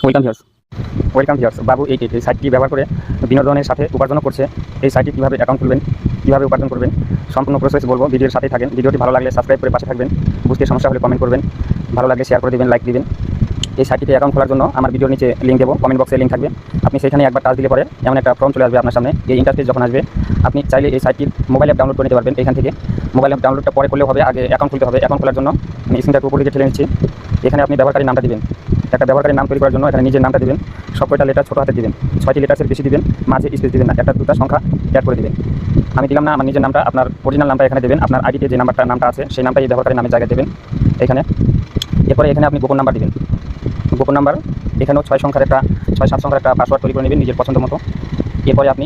Welcome viewers. Welcome viewers. বাবু এই সাইটটি ব্যবহার করে বিনোদনের সাথে উপার্জনও করছে। এই সাইটটি কীভাবে অ্যাকাউন্ট খুলবেন, কীভাবে উপার্জন করবেন, সম্পূর্ণ প্রসেস বলবো। ভিডিওর সাথেই থাকেন। ভিডিওটি ভালো লাগলে সাবস্ক্রাইব করে পাশে থাকবেন। বুঝতে সমস্যা হলে কমেন্ট করবেন। ভালো লাগলে শেয়ার করে দেবেন, লাইক দিবেন। এই সাইটটিতে অ্যাকাউন্ট খোলার জন্য আমার ভিডিওর নিচে লিঙ্ক দেবো, কমেন্ট বক্সে লিঙ্ক থাকবে। আপনি সেখানে একবার টাচ দিলে পরে এমন একটা ফর্ম চলে আসবে আপনার সামনে। এই ইন্টারফেস যখন আসবে, আপনি চাইলে এই সাইটটির মোবাইল অ্যাপ ডাউনলোড করে নিতে পারবেন। এখান থেকে মোবাইল অ্যাপ ডাউনলোডটা পরে করলেও হবে, আগে অ্যাকাউন্ট খুলতে হবে। অ্যাকাউন্ট খোলার জন্য আমি স্ক্রিনটাকে উপর দিকে ঠেলে নিচ্ছি। এখানে আপনি ব্যবহারকারীর নামটা দিবেন। একটা ব্যবহারকারীর নাম তৈরি করার জন্য এখানে নিজের নামটা দিবেন। সব কয়টা লেটার ছোটো হাতে দিবেন, 6টি লেটার্সের বেশি দিবেন, মাঝে স্পেস দিবেন না, একটা দুটা সংখ্যা অ্যাড করে দিবেন। আমি দিলাম না, আমার নিজের নামটা, আপনার অরিজিনাল নামটা এখানে দেবেন। আপনার আইডিতে যে নামটা আছে সেই নামটা এই ব্যবহারকারীর নামের জায়গায় দেবেন এখানে। এরপরে এখানে আপনি গোপন নাম্বার দিবেন। গোপন নাম্বার এখানেও 6-7 সংখ্যার একটা পাসওয়ার্ড তৈরি করে নেবেন নিজের পছন্দ মতো। এরপরে আপনি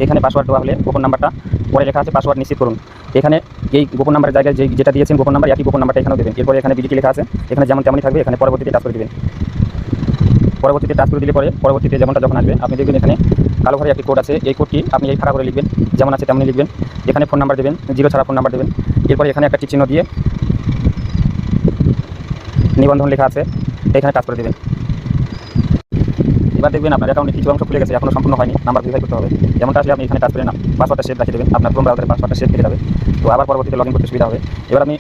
এখানে পাসওয়ার্ড দেওয়া হলে গোপন নাম্বারটা পরে লেখা আছে পাসওয়ার্ড নিশ্চিত করুন। এখানে এই গোপন নাম্বারের জায়গায় যেটা দিয়েছেন গোপন নাম্বার, একই গোপন নাম্বারটা এখানেও দেবেন। এরপরে এখানে বিডিটি লেখা আছে, এখানে যেমন তেমনই থাকবে। এখানে পরবর্তীতে টাচ করে দেবেন। পরবর্তীতে টাচ করে দিলে পরে পরবর্তীতে যেমনটা যখন আসবে আপনি দেখবেন এখানে কালো ঘরে একটি কোড আছে। এই কোডটি আপনি এই ফাঁকা করে লিখবেন, যেমন আছে তেমনই লিখবেন। এখানে ফোন নাম্বার দেবেন, 0 ছাড়া ফোন নাম্বার দেবেন। এরপরে এখানে একটা টিক চিহ্ন দিয়ে নিবন্ধন লেখা আছে, এখানে টাচ করে দেবেন। এবার দেখবেন আপনার অ্যাকাউন্টে কিছু অংশ খুলে গেছে, এখনো সম্পূর্ণ হয়নি, নাম্বার ভেরিফাই করতে হবে। যেমনটা আসলে আপনি এখানে টাচ করে না পাসওয়ার্ডটা সেভ রেখে দেবেন, আপনার ক্রোম ব্রাউজারের পাসওয়ার্ডটা সেভ থেকে যাবে। তো আবার পরবর্তীতে লগইন করতে সুবিধা হবে। এবার আপনি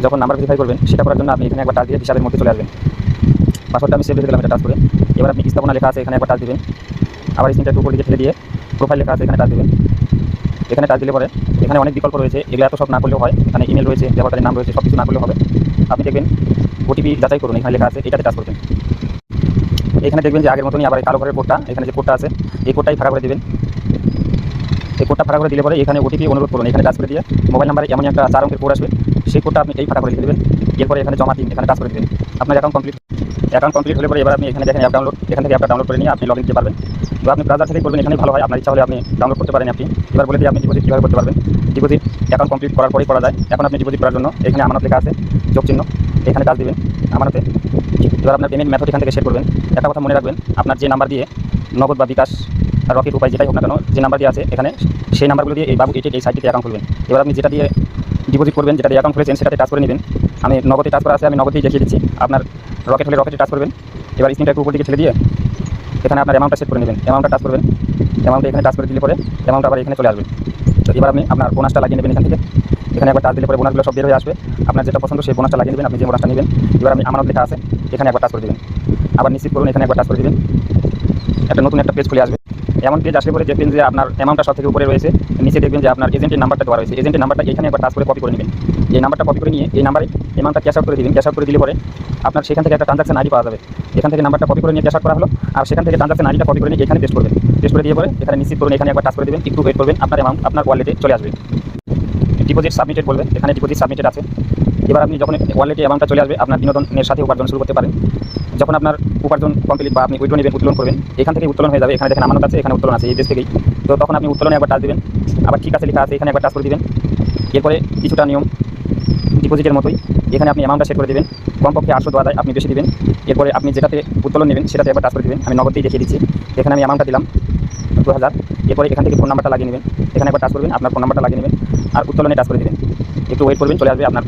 যখন নাম্বার ভেরিফাই করবেন সেটা করার জন্য আপনি এখানে একবার টাচ দিয়ে হিসাবের মধ্যে চলে আসবেন। পাসওয়ার্ডটা আমি সেভ রেখে দিলাম, এটা টাচ করে। এবার আপনি স্থাপনা লেখা আছে, এখানে একবার টাচ দিবেন। আবার স্ক্রিনটা একটু উপর দিকে ঠেলে দিয়ে প্রোফাইল লেখা আছে, এখানে টাচ দিবেন। এখানে টাচ দিলে পরে এখানে অনেক বিকল্প রয়েছে, এগুলো এত সব না করলেও হয়। এখানে ইমেল রয়েছে, ব্যবহারকারীর নাম রয়েছে, সব কিছু না করলেও হবে। আপনি দেখবেন ওটিপি যাচাই করুন, এখানে লেখা আছে, এটাতে টাচ করবেন। এখানে দেখবেন যে আগের মতনই আবার কালো ঘরের কোডটা, এখানে যে কোডটা আছে এই কোডটাই ফাঁকা করে দেবেন। এই কোডটা ফাঁকা করে দিলে পরে এখানে ওটিপি অনুরোধ করুন, এখানে টাচ করে দিয়ে মোবাইল নাম্বারে এমন একটা 4 অঙ্কের কোড আসবে, সেই কোডটা আপনি এই ফাঁকা করে লিখে দেবেন। এরপরে এখানে জমা দিন, এখানে টাচ করে দেবেন। আপনার অ্যাকাউন্ট কমপ্লিট হলে পরে এবার আপনি এখানে দেখেন অ্যাপ ডাউনলোড, এখান থেকে অ্যাপটা ডাউনলোড করে নিয়ে আপনি লগইন দিতে পারবেন। তো আপনি ব্রাউজার থেকে করবেন, এখানে ভালো হয়। আপনার ইচ্ছা হলে আপনি ডাউনলোড করতে পারেন অ্যাপটি। এবার বলে দিয়ে আপনি ডিপোজিট কীভাবে করতে পারবেন। ডিপোজিট অ্যাকাউন্ট কমপ্লিট করার পরেই করা যায়। এখন আপনি ডিপোজিট করার জন্য এখানে আমানত লেখা আছে, যোগ চিহ্ন, এখানে টাচ দিবেন আমানতে। এবার আপনার পেমেন্ট মেথড এখান থেকে সেট করবেন। একটা কথা মনে রাখবেন, আপনার যে নাম্বার দিয়ে নগদ বা বিকাশ রকেট উপায় যেটাই হোক না কেন, যে নাম্বার দিয়ে আছে এখানে সেই নাম্বারগুলো দিয়ে এই বাবু এই সাইটটিতে অ্যাকাউন্ট খুলবেন। এবার আপনি যেটা দিয়ে ডিপোজিট করবেন, যেটা দিয়ে অ্যাকাউন্ট খুলেছেন সেটাতে টাচ করে নেবেন। আমি নগদে টাচ করা আছে, আমি নগদেই দেখিয়ে দিচ্ছি। আপনার রকেট হলে রকেটে টাচ করবেন। এবার স্ক্রিনটা একটু উপর দিকে ঠেলে দিয়ে এখানে আপনার অ্যামাউন্টটা সেট করে নেবেন। অ্যামাউন্টটা টাচ করবেন। অ্যামাউন্টটা এখানে টাচ করে দিলে পরে অ্যামাউন্ট আবার এখানে চলে আসবে। তো এবার আপনি আপনার বোনাসটা লাগিয়ে নেবেন এখান থেকে। এখানে একবার টাচ দিলে পরে বোনাসগুলো সব বের হয়ে আসবে। আপনার যেটা পছন্দ সেই বোনাসটা লাগিয়ে নেবেন, আপনি যে বোনাসটা নেবেন। এবার আপনি আমানত লেখা আছে, এখানে একবার টাচ করে দেবেন। আবার নিশ্চিত করুন, এখানে একবার টাচ করে দেবেন। নতুন একটা পেজ খুলে আসবে। এমন পেজ আসলে পরে দেখবেন যে আপনার অ্যামাউন্টটা সব থেকে উপরে রয়েছে, নিচে দেখবেন যে আপনার এজেন্টের নাম্বারটা দেওয়া রয়েছে। এজেন্টের নাম্বারটা এখানে একবার টাচ করে কপি করে নেবেন। এই নাম্বারটা কপি করে নিয়ে এই নাম্বারে অ্যামাউন্টটা ক্যাশ আউট করে দিবেন। ক্যাশ আউট করে দিলে পরে আপনার সেখান থেকে একটা ট্রানজাকশন আইডি পাওয়া যাবে। এখান থেকে নাম্বারটা কপি করে নিয়ে ক্যাশ আউট করা হলো, আর সেখান থেকে ট্রানজাকশন আইডিটা কপি করে নিয়ে এখানে পেস্ট করবেন। পেস্ট করে দিয়ে পরে এখানে নিশ্চিত করুন, এখানে একবার টাচ করে দেবেন। একটু ওয়েট করবেন, আপনার অ্যামাউন্ট আপনার ওয়ালেটে চলে আসবে। ডিপোজিট সাবমিটেড বলবেন, এখানে ডিপোজিট সাবমিটেড আছে। এবার আপনি যখন ওয়ালেটে অ্যামাউন্টটা চলে আসবে, আপনার বিনোদনের সাথে উপার্জন শুরু করতে পারেন। যখন আপনার উপার্জন কমপ্লিট বা আপনি উইথড্র নেবেন, উত্তোলন করবেন, এখান থেকে উত্তোলন হয়ে যাবে। এখানে দেখেন আমানত আছে, এখানে উত্তোলন আছে এই দেশ থেকেই। তো তখন আপনি উত্তোলনে একবার টাচ দিবেন। আবার ঠিক আছে লেখা আছে, এখানে একবার টাচ করে দিবেন। এরপরে কিছুটা নিয়ম ডিপোজিটের মতোই এখানে আপনি অ্যামাউন্টটা সেট করে দেবেন। কমপক্ষে 800 দেওয়া যায়, আপনি বেশি দিবেন। এরপরে আপনি যেটাতে উত্তোলন নেবেন সেটাতে একবার টাচ করে দেবেন। আমি নগদেই দেখিয়ে দিচ্ছি। এখানে আমি অ্যামাউন্টটা দিলাম 2000। এরপরে এখান থেকে ফোন নাম্বারটা লাগিয়ে নেবেন। এখানে একবার টাচ করবেন, আপনার ফোন নাম্বারটা লাগিয়ে নেবেন আর উত্তোলনে টাচ করে দেবেন। একটু ওয়েট করবেন, চলে আসবে আপনার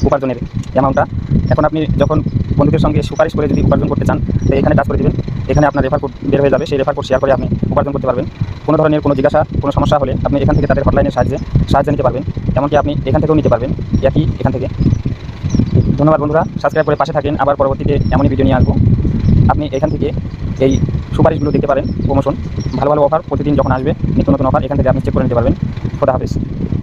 উপার্জনের অ্যামাউন্টটা। এখন আপনি যখন বন্ধুদের সঙ্গে সুপারিশ করে যদি উপার্জন করতে চান, তো এখানে টাচ করে দেবেন। এখানে আপনার রেফার কোড বের হয়ে যাবে, সেই রেফার কোড শেয়ার করে আপনি উপার্জন করতে পারবেন। কোনো ধরনের কোনো জিজ্ঞাসা, কোনো সমস্যা হলে আপনি এখান থেকে তাদের হটলাইনের সাহায্য নিতে পারবেন। এমনকি আপনি এখান থেকেও নিতে পারবেন, এখান থেকে। ধন্যবাদ বন্ধুরা, সাবস্ক্রাইব করে পাশে থাকেন। আবার পরবর্তীতে এমনই ভিডিও নিয়ে আসবো। আপনি এখান থেকে এই সুপারিশগুলো দেখতে পারেন, প্রমোশন, ভালো ভালো অফার প্রতিদিন যখন আসবে, নিত্য নতুন অফার এখান থেকে আপনি চেক করে নিতে পারবেন। খোদা হাফেজ।